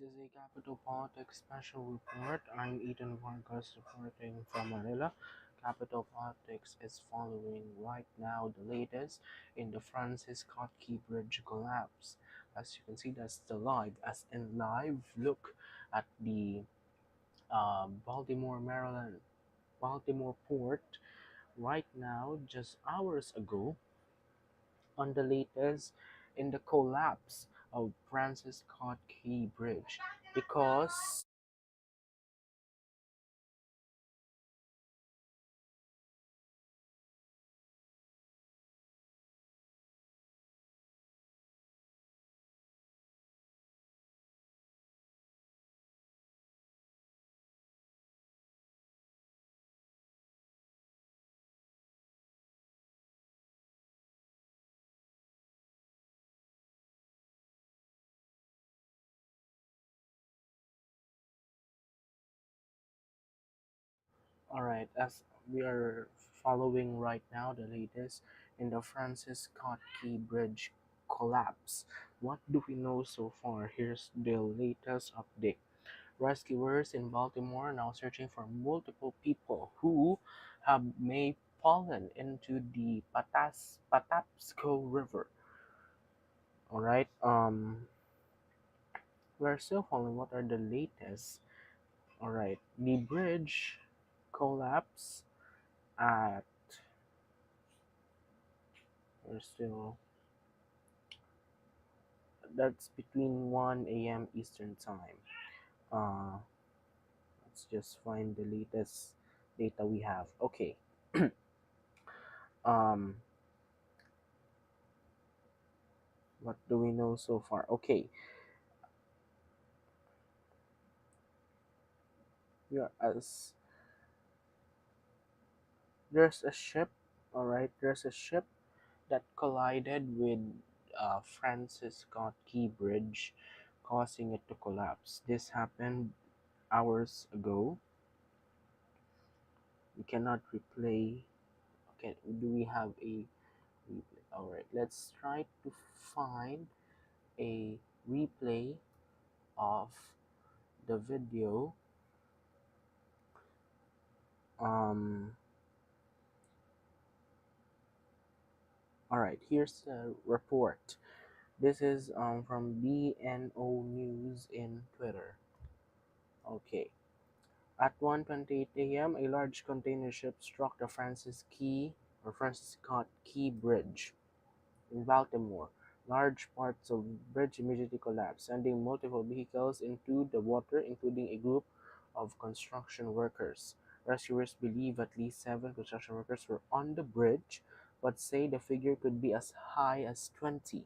This is a Capital Politics special report. I'm Ethan Vargas reporting from Manila. Capital Politics is following right now the latest in the Francis Scott Key Bridge collapse. As you can see, that's the live, as in live look at the Baltimore, Maryland, Baltimore port right now, just hours ago, on the latest in the collapse of Francis Scott Key Bridge because all right, as we are following right now the latest in the Francis Scott Key Bridge collapse. What do we know so far? Here's the latest update. Rescuers in Baltimore now searching for multiple people who have may fallen into the Patapsco River. All right. We're still following what are the latest. All right. The bridge collapse at we're still that's between 1 a.m. Eastern time. Uh, let's just find the latest data we have. Okay. Um, what do we know so far? Okay, we are as there's a ship. All right, there's a ship that collided with Francis Scott Key Bridge, causing it to collapse. This happened hours ago. We cannot replay. Okay, do we have a replay? All right, let's try to find a replay of the video. Um, all right, here's the report. This is from BNO News in Twitter. Okay. At 1:28 a.m., a large container ship struck the Francis Scott Key Bridge in Baltimore. Large parts of the bridge immediately collapsed, sending multiple vehicles into the water, including a group of construction workers. Rescuers believe at least 7 construction workers were on the bridge, but say the figure could be as high as 20.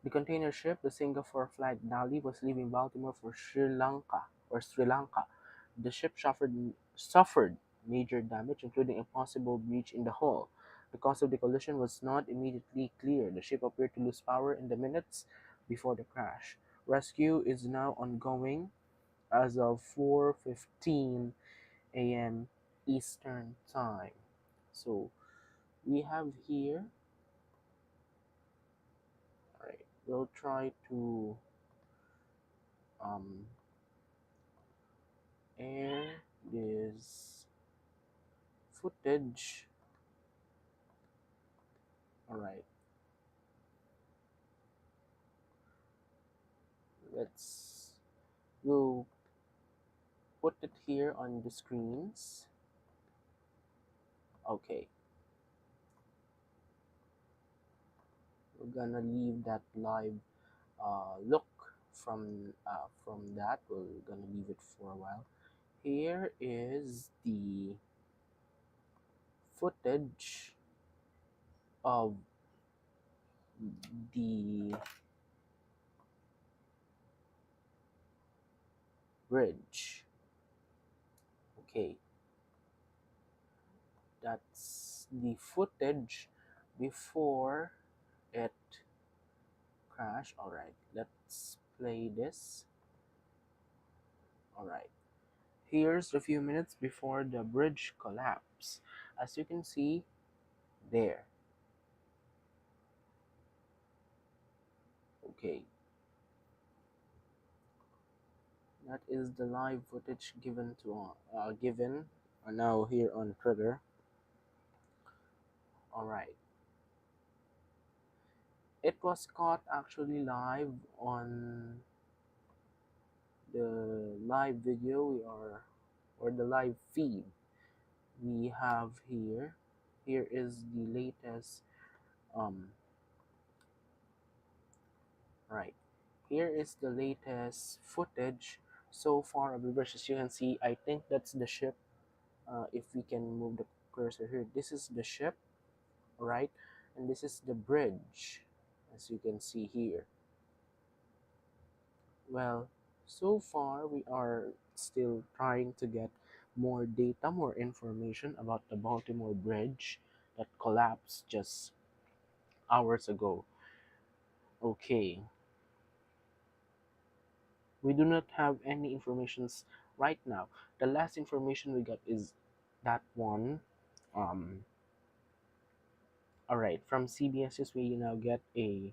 The container ship, the Singapore flag Dali, was leaving Baltimore for Sri Lanka. The ship suffered major damage, including a possible breach in the hull. The cause of the collision was not immediately clear. The ship appeared to lose power in the minutes before the crash. Rescue is now ongoing as of 4:15 a.m. Eastern Time. So we have here, all right, we'll try to um, air this footage. All right, let's we'll put it here on the screens. Okay, we're gonna leave that live look from that. We're gonna leave it for a while. Here is the footage of the bridge. Okay, that's the footage before it crashed. All right, let's play this. All right. Here's a few minutes before the bridge collapse. As you can see there. Okay. That is the live footage given now here on Twitter. All right, it was caught actually live on the live video we are or the live feed we have here. Here is the latest um right. Here is the latest footage so far of the bridge. As you can see, I think that's the ship. If we can move the cursor here, this is the ship, right? And this is the bridge, as you can see here. Well, so far we are still trying to get more data, more information about the Baltimore Bridge that collapsed just hours ago. Okay, we do not have any informations right now. The last information we got is that one. Um, all right, from CBS News, we now get a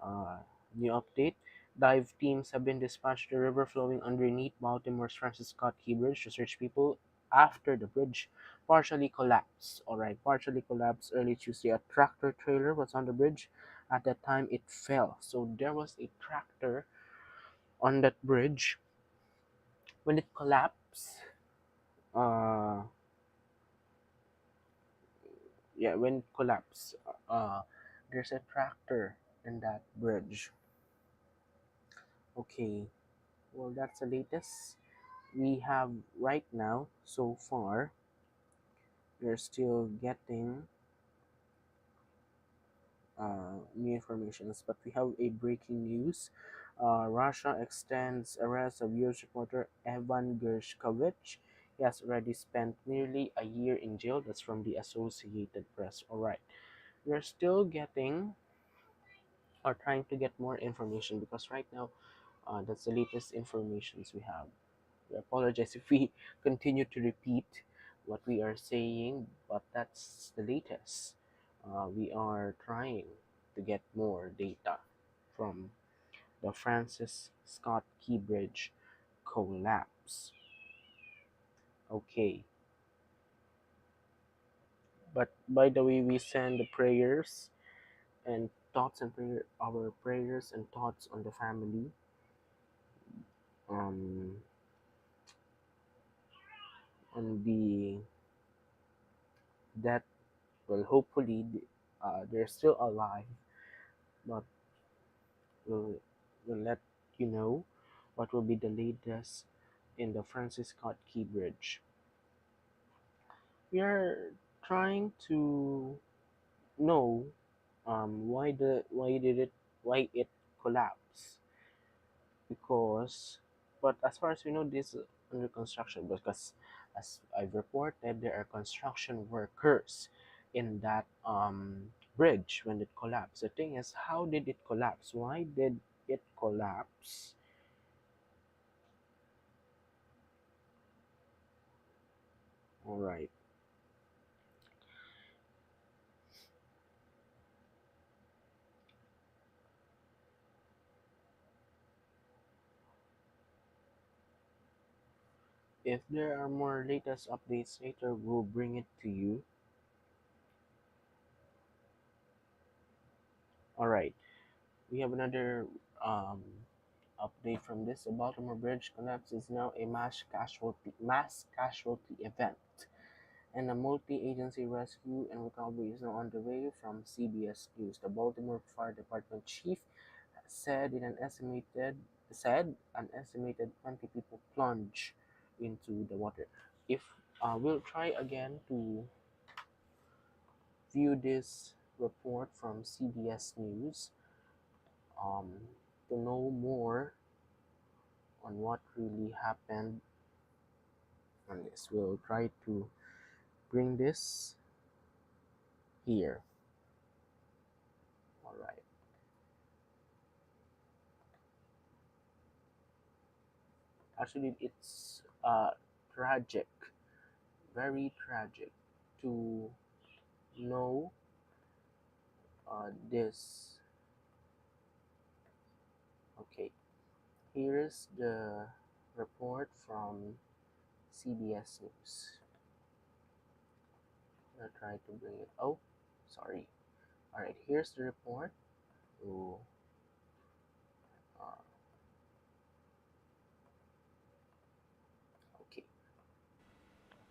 uh, new update. Dive teams have been dispatched to the river flowing underneath Baltimore's Francis Scott Key Bridge to search people after the bridge partially collapsed. All right, partially collapsed early Tuesday. A tractor trailer was on the bridge at that time it fell. So there was a tractor on that bridge when it collapsed. Uh, yeah, when it collapsed, uh, there's a tractor in that bridge. Okay, well that's the latest we have right now. So far we're still getting new informations, but we have a breaking news. Russia extends arrest of US reporter Evan Gershkovich. He has already spent nearly a year in jail. That's from the Associated Press. All right, we're still getting or trying to get more information because right now that's the latest informations we have. We apologize if we continue to repeat what we are saying, but that's the latest. We are trying to get more data from the Francis Scott Key Bridge collapse. Okay, but by the way, we send the prayers and thoughts and our prayers and thoughts on the family. Um, on the that well, hopefully they're still alive, but will will let you know what will be the latest in the Francis Scott Key Bridge. We are trying to know why it collapsed because but as far as we know this is under construction because as I've reported there are construction workers in that bridge when it collapsed. The thing is, how did it collapse? Why did it collapse? All right. If there are more latest updates later, we'll bring it to you. All right. We have another um, update from this. The Baltimore Bridge collapse is now a mass casualty event, and a multi-agency rescue and recovery is now underway. From CBS News, the Baltimore Fire Department chief said an estimated 20 people plunge into the water. If we'll try again to view this report from CBS News um, to know more on what really happened on this. We'll try to bring this here. All right. Actually, it's tragic, very tragic to know this. Okay, here's the report from CBS News. I'll try to bring it. Oh, sorry. All right, here's the report. Oh, uh, okay.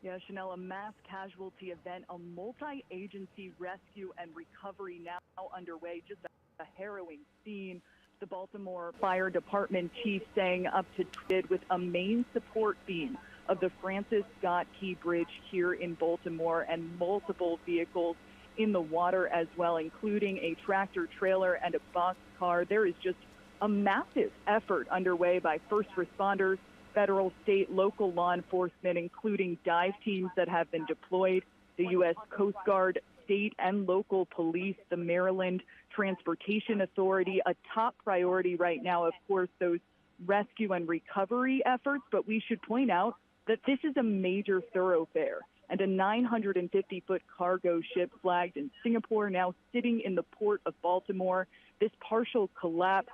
Yeah, Chanel, a mass casualty event, a multi agency rescue and recovery now underway. Just a harrowing scene. The Baltimore Fire Department chief saying up to tweeted with a main support beam of the Francis Scott Key Bridge here in Baltimore and multiple vehicles in the water as well, including a tractor trailer and a box car. There is just a massive effort underway by first responders, federal, state, local law enforcement, including dive teams that have been deployed, the U.S. Coast Guard, state and local police, the Maryland Transportation Authority. A top priority right now, of course, those rescue and recovery efforts, but we should point out that this is a major thoroughfare and a 950-foot cargo ship flagged in Singapore now sitting in the port of Baltimore. This partial collapse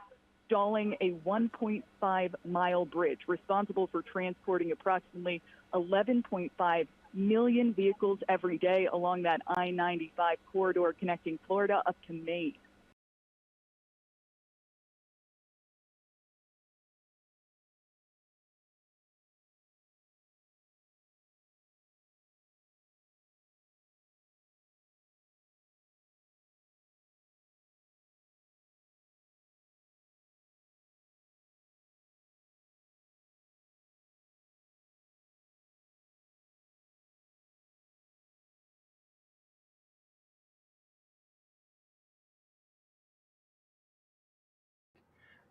stalling a 1.5-mile bridge responsible for transporting approximately 11.5 million vehicles every day along that I-95 corridor connecting Florida up to Maine.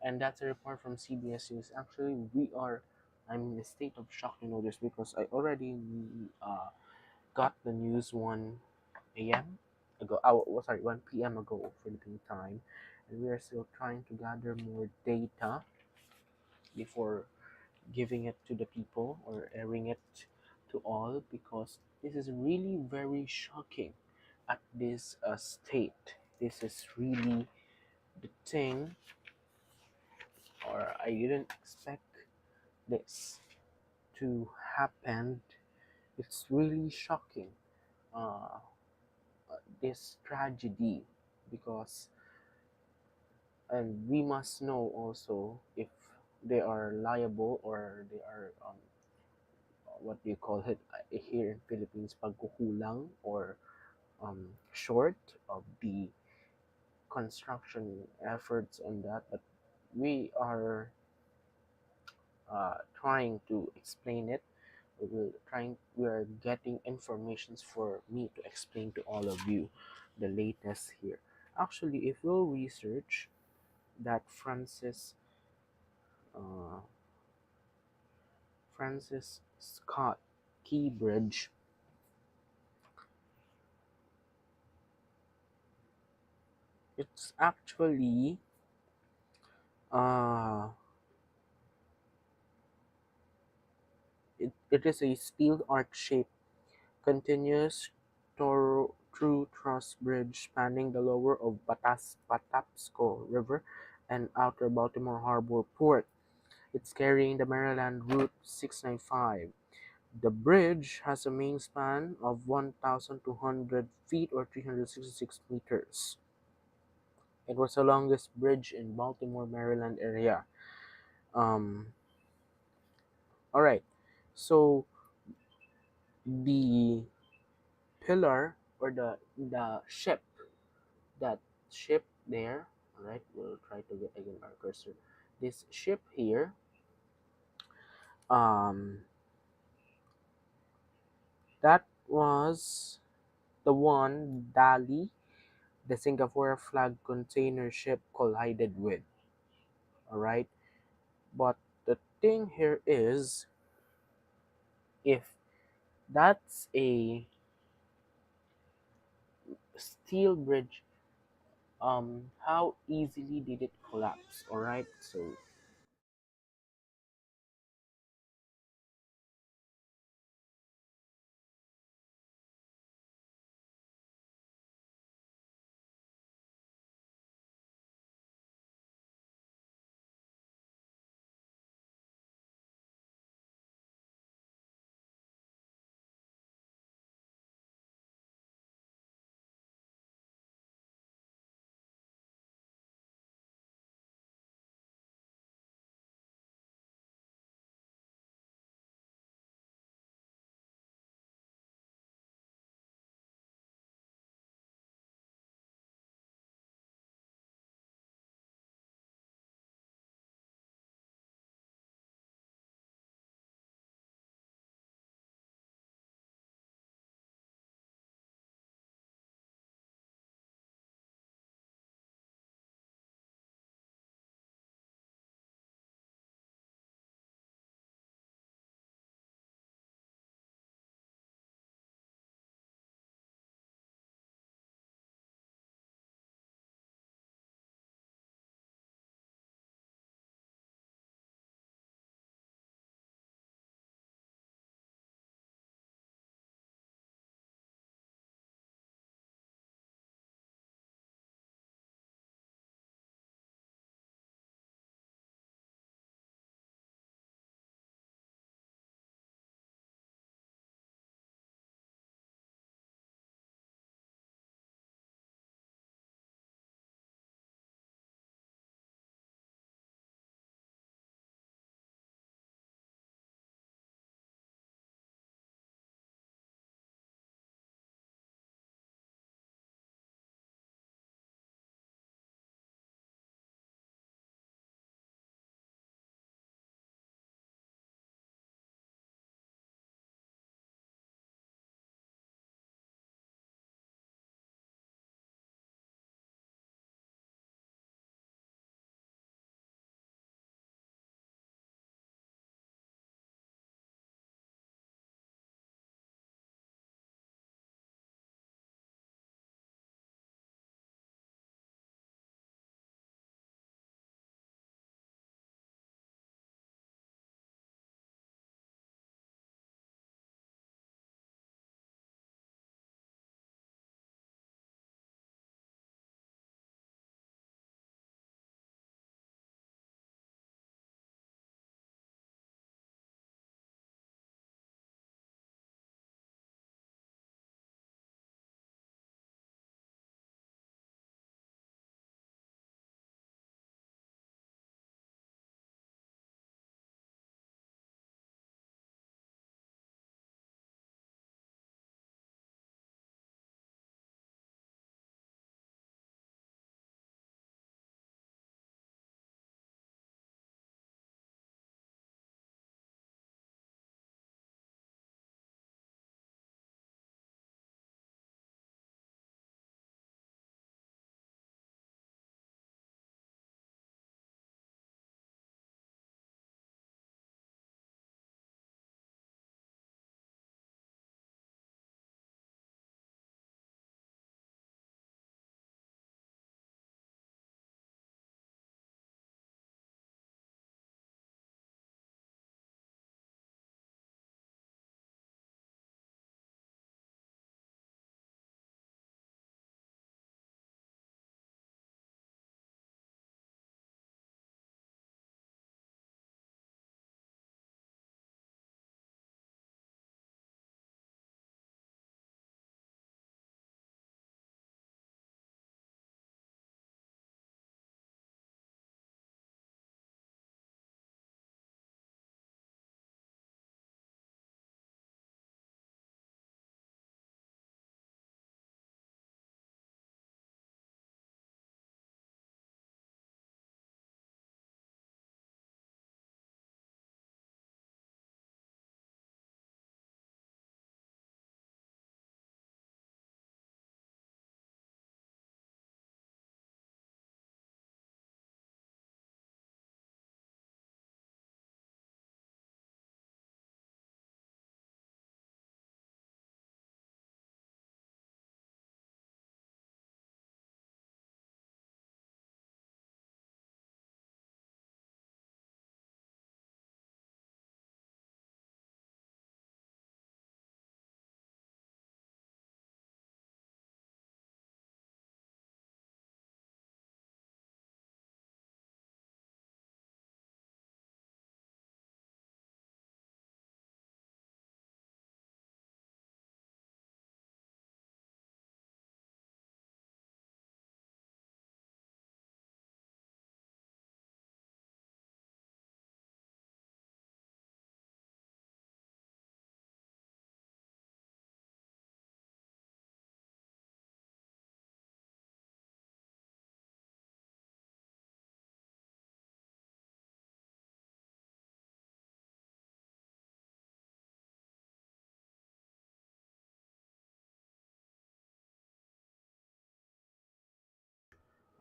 And that's a report from CBS News. Actually, I'm in a state of shock to know this because I already got the news 1 a.m. ago. Oh, sorry, 1 p.m. ago, Philippine time, and we are still trying to gather more data before giving it to the people or airing it to all because this is really very shocking at this state. This is really the thing, or I didn't expect this to happen. It's really shocking, uh, this tragedy, because and we must know also if they are liable or they are what do you call it here in Philippines, pagkukulang or short of the construction efforts on that. But we are trying to explain it. We are getting informations for me to explain to all of you the latest here. Actually, if you'll research that uh, Francis Scott Key Bridge, it's actually uh, it is a steel arch shaped continuous through truss bridge spanning the lower of Patapsco River and outer Baltimore Harbor Port. It's carrying the Maryland Route 695. The bridge has a main span of 1,200 feet or 366 meters. It was the longest bridge in Baltimore, Maryland area. Um, all right. So the pillar or the ship, that ship there. All right. We'll try to get again our cursor. This ship here. Um, that was the one Dali, the Singapore flag container ship, collided with. All right. But the thing here is, if that's a steel bridge, how easily did it collapse? All right. So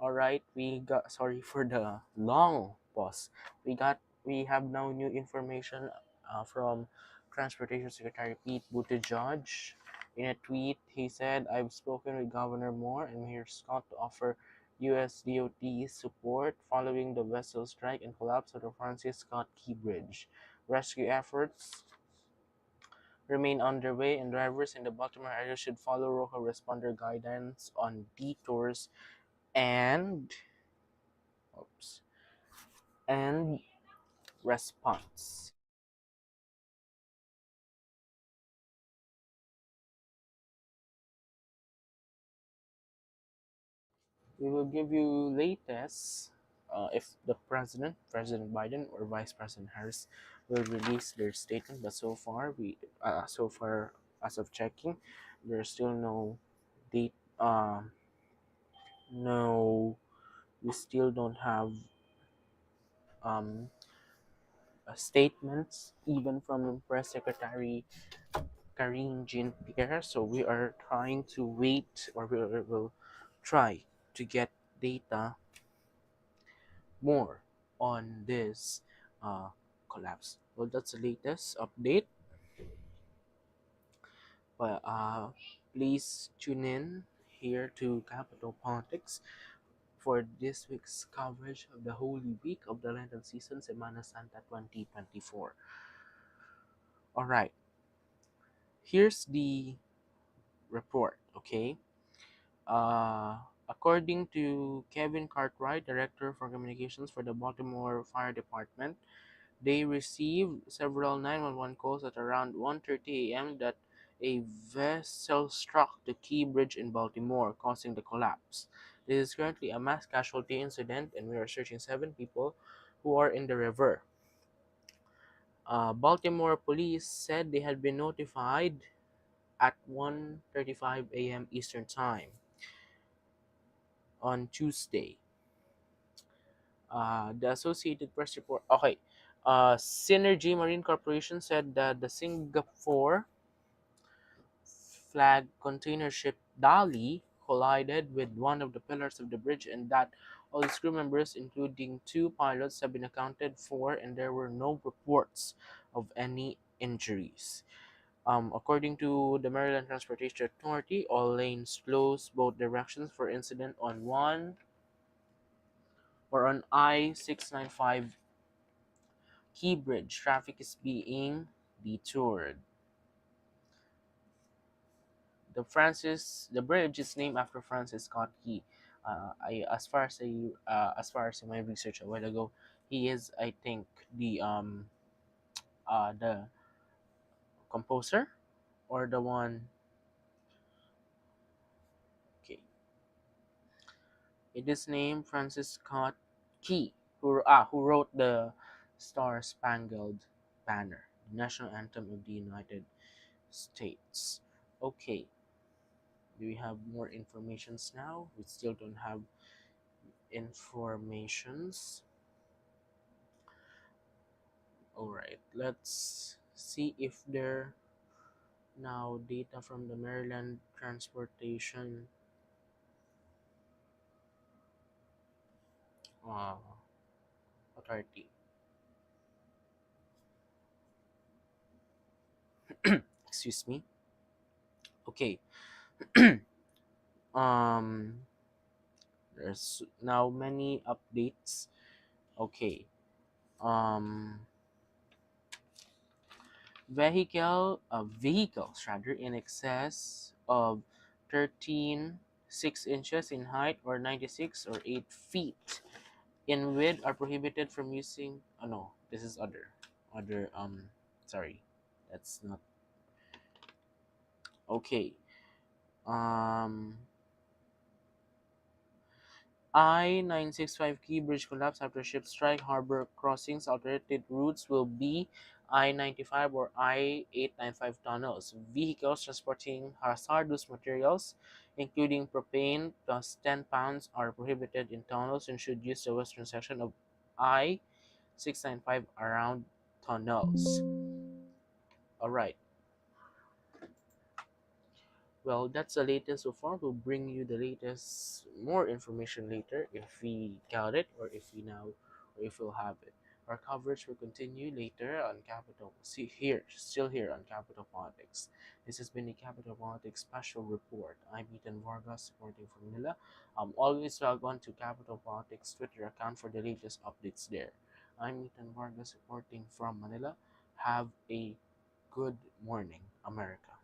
All right, we got sorry for the long pause. We have now new information from Transportation Secretary Pete Buttigieg. In a tweet, he said, "I've spoken with Governor Moore and Mayor Scott to offer U.S. DOT support following the vessel strike and collapse of the Francis Scott Key Bridge. Rescue efforts remain underway, and drivers in the Baltimore area should follow local responder guidance on detours and oops, and response." We will give you latest if the President Biden or Vice President Harris, will release their statement. But so far as of checking, there's still no date. No, we still don't have um, statements even from Press Secretary Karine Jean-Pierre. So we are trying to wait, or will try to get data more on this uh, collapse. Well, that's the latest update. But please tune in here to Capital Politics for this week's coverage of the Holy Week of the Lenten season, Semana Santa 2024. All right, here's the report. Okay. Uh, According to Kevin Cartwright, Director for Communications for the Baltimore Fire Department, they received several 911 calls at around 1:30 a.m. that a vessel struck the Key Bridge in Baltimore, causing the collapse. This is currently a mass casualty incident, and we are searching 7 people who are in the river. Baltimore police said they had been notified at 1:35 a.m. Eastern Time on Tuesday. The Associated Press report. Okay. Synergy Marine Corporation said that the Singapore flag container ship Dali collided with one of the pillars of the bridge, and that all its crew members, including two pilots, have been accounted for, and there were no reports of any injuries. According to the Maryland Transportation Authority, all lanes closed both directions for incident on on I-695 Key Bridge. Traffic is being detoured. The bridge is named after Francis Scott Key. As far as in my research a while ago, he is, I think, the composer, or the one. Okay, it is named Francis Scott Key, who wrote the Star Spangled Banner, the national anthem of the United States. Okay, do we have more informations now? We still don't have informations. All right, let's see if there now data from the Maryland Transportation uh, Authority. Excuse me. Okay. um, there's now many updates. Okay. Um, vehicles rather in excess of 13.6 inches in height, or 96 or 8 feet in width, are prohibited from using. Oh no, this is other. Sorry, that's not okay. Um, I-965 Key Bridge collapse after ship strike. Harbor crossings. Alternative routes will be I-95 or I-895 tunnels. Vehicles transporting hazardous materials, including propane plus 10 pounds, are prohibited in tunnels and should use the western section of I-695 around tunnels. All right. Well, that's the latest so far. We'll bring you the latest, more information later if we got it or if we now or if we'll have it. Our coverage will continue later on Capital. See here, still here on Capital Politics. This has been the Capital Politics Special Report. I'm Ethan Vargas, reporting from Manila. Always log on to Capital Politics Twitter account for the latest updates there. I'm Ethan Vargas, reporting from Manila. Have a good morning, America.